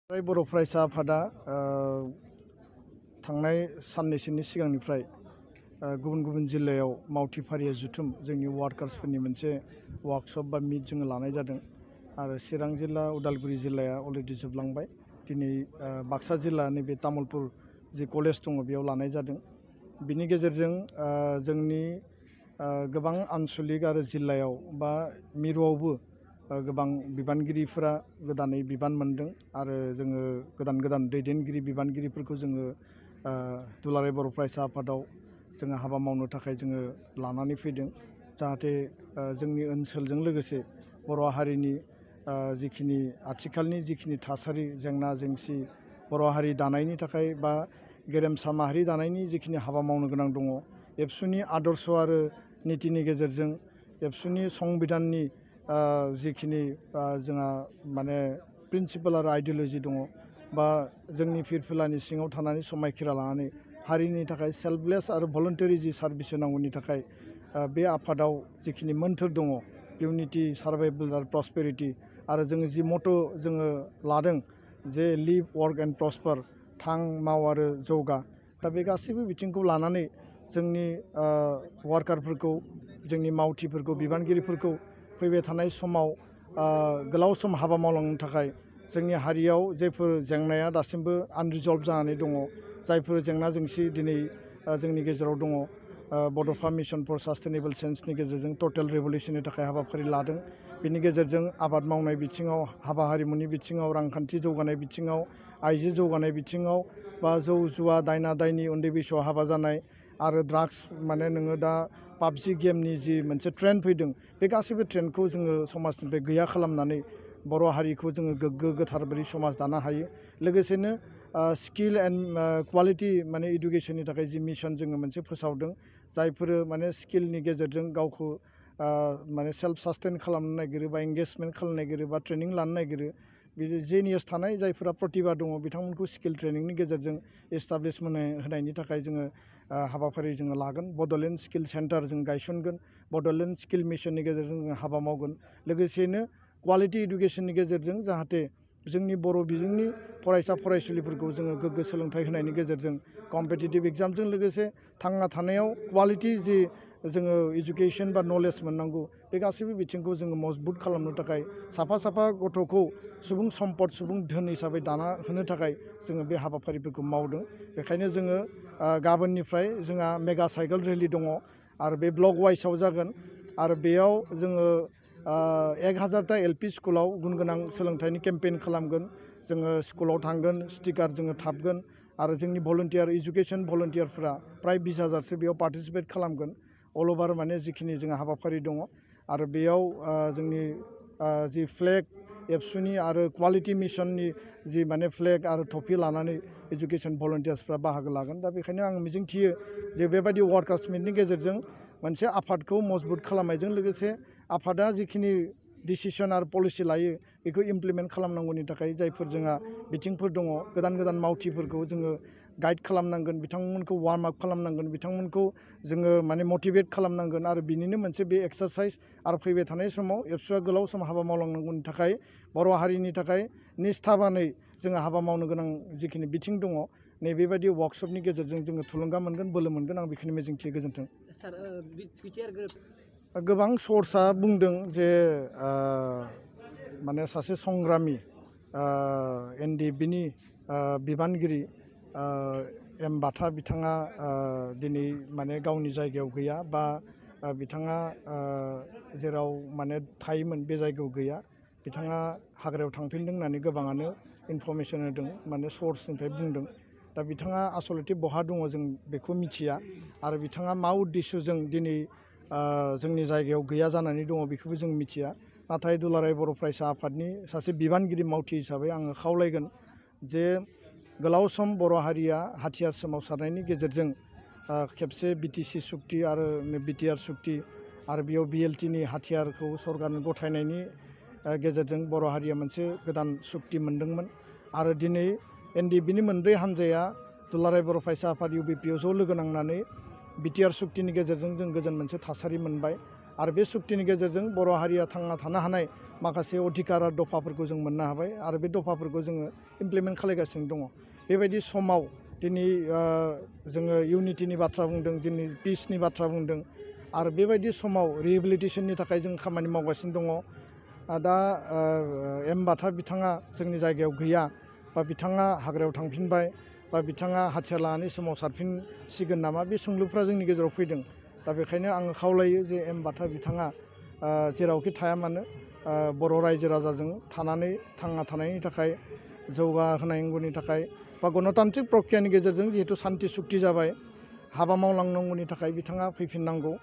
बर' फरायसा आफादा थांनाय साननैसोनि सिगांनिफ्राय गुबुन गुबुन जिल्लायाव मावथि फारिया जुथुम जोंनि वार्कार्सफोरनि मोनसे वार्कशप बा मिट जोङो लानाय जादों आरो चिरां जिल्ला उदालगुरि जिल्लाया अलरेडि जोबलांबाय। दिनै बाक्सा जिल्ला नैबे तामुलपुर जि कलेज दङ बेयाव लानाय जादों। बिनि गेजेरजों जोंनि गोबां आनसलिक आरो जिल्लायाव बा मिरुआवबो गोबां बिबानगिरिफोरा गोदानै बिबान मोनदों आरो जोङो गोदान दैदेनगिरि बिबानगिरिफोरखौ जोङो दुलाराय बर' फरायसा आफादाव जोङो हाबा मावनो थाखाय जोङो लानानै फैदों, जाहाथे जोंनि ओनसोलजों लोगोसे बर' हारिनि जिखिनि आथिखालनि जिखिनि थासारि जेंना जेंसि बर' हारि दानायनि थाखाय बा गेरेमसा माहारि दानायनि जिखिनि हाबा मावनो गोनां दङ, एबसुनि आदर्श आरो नीतिनि गेजेरजों एबसुनि संबिधाननि जिखिनि जोंहा माने प्रिन्सिपाल आरो आइडियोल'जि दङ बा जोंनि फिरफिलानि सिङाव थानानै समायखिरा लानानै हारिनि थाखाय सेल्फलेस आरो भलन्टारि जि सार्भिस होनांगौनि थाखाय बे आफादाव जिखिनि मोन्थोर दङ इउनिटि सार्भाइभेल आरो प्रसपेरिटि आरो जोङो जि मट' जोङो लादों जे लिभ वर्क एन्ड प्रस्पार थां माव आरो जौगा, दा बे गासैबो बिथिंखौ लानानै जोंनि वार्कारफोरखौ जोंनि मावथिफोरखौ बिबानगिरिफोरखौ फैबाय थानाय समाव गोलाव सम हाबा मावलांनो थाखाय जोंनि हारियाव जायफोर जेंनाया दासिमबो आनरिजल्भ जानानै दङ, जायफोर जेंना जेंसि दिनै जोंनि गेजेराव दङ, बड'फा मिशन फर सास्टेनेबल चेन्जनि गेजेरजों टटेल रिभलिउसननि थाखाय हाबाफारि लादों। बिनि गेजेरजों आबाद मावनाय बिथिङाव, हाबा हारिमुनि बिथिङाव, रांखान्थि जौगानाय बिथिङाव, आइजो जौगानाय बिथिङाव बा जौ जुवा दायना दायनि उन्दै बैसोआव हाबा जानाय आरो ड्राग्स माने नोङो दा पाबजि गेमनि जि मोनसे ट्रेन्ड फैदों, बे गासैबो ट्रेन्डखौ जोङो समाजनिफ्राय गैया खालामनानै बर' हारिखौ जोङो गोग्गो गोथार बायदि समाज दानो हायो। लोगोसेनो स्किल एन्ड क्वालिटि माने इडुकेसननि थाखाय जि मिशन जोङो मोनसे फोसावदों, जायफोरो माने स्किलनि गेजेरजों गावखौ माने सेल्फ सास्टेन खालामनो नागिरो बा एंगेजमेन्ट खालामनो नागिरो बा ट्रेनिं लानो नागिरो, बे जेनियास थानाय जायफोरा प्रतिभा दङ बिथांमोनखौ स्किल ट्रेनिंनि गेजेरजों एस्टाब्लिशमेन्ट होनायनि थाखाय जोङो हाबाफारि जोङो लागोन। बड'लेण्ड स्किल सेन्टार जों गायसनगोन, बड'लेण्ड स्किल मिशननि गेजेरजों जों हाबा मावगोन। लोगोसेनो क्वालिटि इडुकेसननि गेजेरजों जाहाथे जोंनि बर' बिजोंनि फरायसा फरायसुलिफोरखौ जोङो गोग्गो सोलोंथाइ होनायनि गेजेरजों कम्पिटिटिभ एग्जामजों लोगोसे थांना थानायाव क्वालिटि जि जोङो इडुकेसन बा नलेज मोननांगौ, बे गासैबो बिथिंखौ जोङो मजबुत खालामनो थाखाय साफा गथ'खौ सुबुं सम्पद, सुबुं धोन हिसाबै दाना होनो थाखाय जोङो बे हाबाफारिफोरखौ मावदों। बेखायनो जोङो गाबोननिफ्राय जोंहा मेगा साइकेल रेलि दङ आरो बे ब्लक वाइसआव जागोन आरो बेयाव जोङो 1000टा एलपि स्कुलाव गुन गोनां सोलोंथाइनि केम्पेइन खालामगोन। जोङो स्कुलाव थांगोन, स्टिकार जोङो थाबगोन आरो जोंनि भलन्टियार इडुकेसन भलन्टियारफ्रा प्राय 20,000सो बेयाव पार्टिसिपेट खालामगोन। अल अभार माने जिखिनि जोंहा हाबाफारि दङ आरो बेयाव जोंनि जि फ्लेग एबसुनि आरो क्वालिटि मिशननि जि माने फ्लेग आरो टफि लानानै इडुकेसन भलन्टियार्सफ्रा बाहागो लागोन। दा बेखायनो आं मिजिंथियो जे बेबायदि वार्कार्स मिटनि गेजेरजों मोनसे आफादखौ मजबुत खालामनायजों लोगोसे आफादा जिखिनि डिसिसन आरो पलिसि लायो बेखौ इमप्लिमेन्ट खालामनांगौनि थाखाय जायफोर जोंहा बिथिंफोर दङ, गोदान मावथिफोरखौ जोङो गाइड खालामनांगोन, बिथांमोनखौ वार्म आप खालामनांगोन, बिथांमोनखौ जोङो माने मटिभेट खालामनांगोन आरो बिनिनो मोनसे बे एक्सारसाइज आरो फैबाय थानाय समाव एबसुआ गोलाव सम हाबा मावलांनांगौनि थाखाय बर' हारिनि थाखाय निस्थाबानै जोङो हाबा मावनो गोनां जिखिनि बिथिं दङ, नैबेबायदि वार्कशपनि गेजेरजों जोङो थुलुंगा मोनगोन, बोलो मोनगोन, आं बेखौनो मिजिंथियो। गोजोन्थों। गोबां सर्सआ बुंदों जे माने सासे संग्रामि NDBनि बिबानगिरि एम बाथा बिथाङा दिनै माने गावनि जायगायाव गैया बा बिथाङा जेराव माने थायोमोन बे जायगायाव गैया, बिथाङा हाग्रायाव थांफिनदों होननानै गोबाङानो इनफरमेसन होदों, माने सर्सनिफ्राय बुंदों। दा बिथाङा आसलथे बहा दङ जों बेखौ मिथिया आरो बिथाङा मा उद्देश्यजों दिनै जोंनि जायगायाव गैया जानानै दङ बेखौबो जों मिथिया। नाथाय दुलाराय बर' फरायसा आफादनि सासे बिबानगिरि मावथि हिसाबै आङो खावलायगोन जे गोलाव सम बर' हारिया हाथियार सोमावसारनायनि गेजेरजों खेबसे BTC सुक्ति आरो BTR सुक्ति आरो बेयाव BLTनि हाथियारखौ सरकारनो गथायनायनि गेजेरजों बर' हारिया मोनसे गोदान सुक्ति मोनदोंमोन आरो दिनै NDBनि मोनब्रै हान्जाया दुलाराय बर' फरायसा आफाद UBP ज' लोगो नांनानै BTR सुक्तिनि गेजेरजों जों गोजोन मोनसे थासारि मोनबाय आरो बे सुक्तिनि गेजेरजों बर' हारिया थांना थानो हानाय माखासे अधिकार आरो दफाफोरखौ जों मोननो हाबाय आरो बे दफाफोरखौ जोङो इमप्लिमेन्ट खालामगासिनो दङ। बेबायदि समाव दिनै जोङो इउनिटिनि बाथ्रा बुंदों, दिनै पिसनि बाथ्रा बुंदों आरो बेबायदि समाव रिहेबिलिटेसननि थाखाय जों खामानि मावगासिनो दङ। दा एम बाथा बिथाङा जोंनि जायगायाव गैया बा बिथाङा हाग्रायाव थांफिनबाय बा बिथाङा हाथियार लानानै सोमावसारफिनसिगोन नामा, बे सोंलुफ्रा जोंनि गेजेराव फैदों। दा बेखायनो आङो खावलायो जे एम बाथा बिथाङा जेरावखि थाया मानो बर' रायजो राजाजों थानानै थांना थानायनि थाखाय, जौगाहोनांगौनि थाखाय बा गणतान्त्रिक प्रक्रियानि गेजेरजों जिहेतु सान्ति सुक्ति जाबाय, हाबा मावलांनांगौनि थाखाय बिथाङा फैफिननांगौ।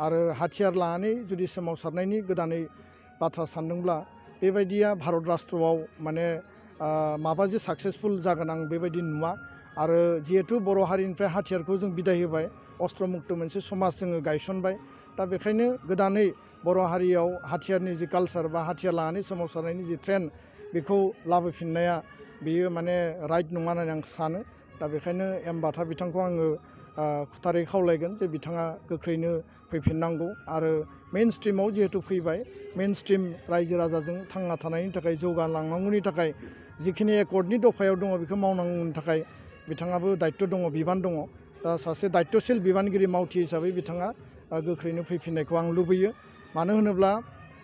आरो हाथियार लानानै जुदि सोमावसारनायनि गोदानै बाथ्रा सानदोंब्ला बेबायदिया भारत राष्ट्रआव माने माबा जे साक्सेसफुल जागोन आं बेबायदि नुवा। आरो जिहेतु बर' हारिनिफ्राय हाथियारखौ जों बिदाय होबाय, अस्त्र मुक्त मोनसे समाज जोङो गायसनबाय। दा बेखायनो गोदानै बर' हारियाव हाथियारनि जि कालचार बा हाथियार लानानै सोमावसारनायनि जि ट्रेन्ड बेखौ लाबोफिननाया बेयो माने राइट नङा होननानै आं सानो। दा बेखायनो एम बाथा बिथांखौ आङो खुथारै खावलायगोन जे बिथाङा गोख्रैनो फैफिननांगौ आरो मेइन स्ट्रिमाव जिहेतु फैबाय, मेइन स्ट्रिम रायजो राजाजों थांना थानायनि थाखाय, जौगालांनांगौनि थाखाय जिखिनि एकर्डनि दफायाव दङ बेखौ मावनांगौनि थाखाय बिथाङाबो दायित्व दङ, बिबान दङ। दा सासे दायित्वशील बिबानगिरि मावथि हिसाबै बिथाङा गोख्रैनो फैफिननायखौ आं लुबैयो। मानो होनोब्ला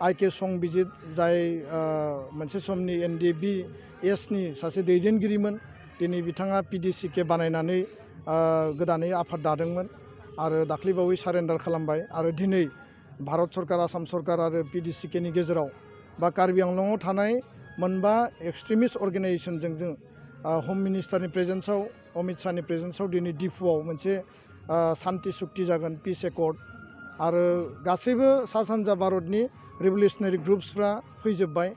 आइ.के. संबिजित जाय मोनसे समनि NDBSनि सासे दैदेनगिरिमोन, दिनै बिथाङा PDCK बानायनानै गोदानै आफाद दादोंमोन आरो दाख्लैबावै सारेन्डार खालामबाय। आरो दिनै भारत सरकार, आसाम सरकार आरो PDCKनि गेजेराव बा कार्बि आंलंआव थानाय मोनबा एक्सट्रिमिस्ट अर्गेनाइजेसनजों जों हम मिनिस्टारनि प्रेजेन्सआव, अमित शाहनि प्रेजेन्सआव दिनै डिफुआव मोनसे सान्ति सुक्ति जागोन, पिस एकर्ड। आरो गासैबो सा सानजा भारतनि रिभलिउसनारि ग्रुप्सफ्रा फैजोब्बाय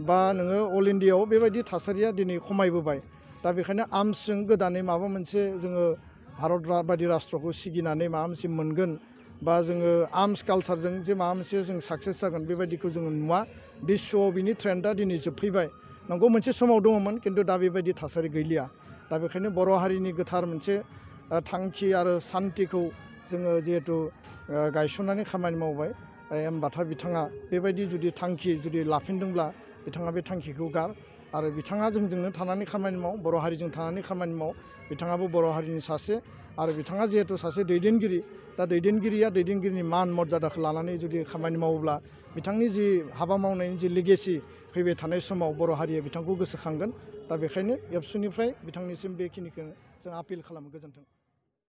बा नोङो अल इन्डियाआव बेबायदि थासारिया दिनै खमायबोबाय। दा बेखायनो आर्म्सजों गोदानै माबा मोनसे जोङो भारत बायदि राष्ट्रखौ सिगिनानै माबा मोनसे मोनगोन बा जोङो आर्म्स कालचारजों जे माबा मोनसे जों साक्सेस जागोन बेबायदिखौ जोङो नुवा। बिश्वआव बिनि ट्रेन्डआ दिनै जोबफैबाय। नंगौ मोनसे समाव दङमोन, खिन्थु दा बेबायदि थासारि गैलिया। दा बेखायनो बर' हारिनि गोथार मोनसे थांखि आरो सान्तिखौ जोङो जिहेतु गायसननानै खामानि मावबाय, एम बाथा बिथाङा बेबायदि जुदि थांखि जुदि लाफिनदोंब्ला बिथाङा बे थांखिखौ गार आरो बिथाङा जोंजोंनो थानानै खामानि माव, बर' हारिजों थानानै खामानि माव। बिथाङाबो बर' हारिनि सासे आरो बिथाङा जिहेतु सासे दैदेनगिरि, दा दैदेनगिरिया दैदेनगिरिनि मान मर्यादाखौ लानानै जुदि खामानि मावोब्ला बिथांनि जि हाबा मावनायनि जि लेगेसि फैबाय थानाय समाव बर' हारिया बिथांखौ गोसोखांगोन। दा बेखायनो एबसुनिफ्राय बिथांनिसिम बेखिनिखौ जों आपिल खालामो। गोजोन्थों।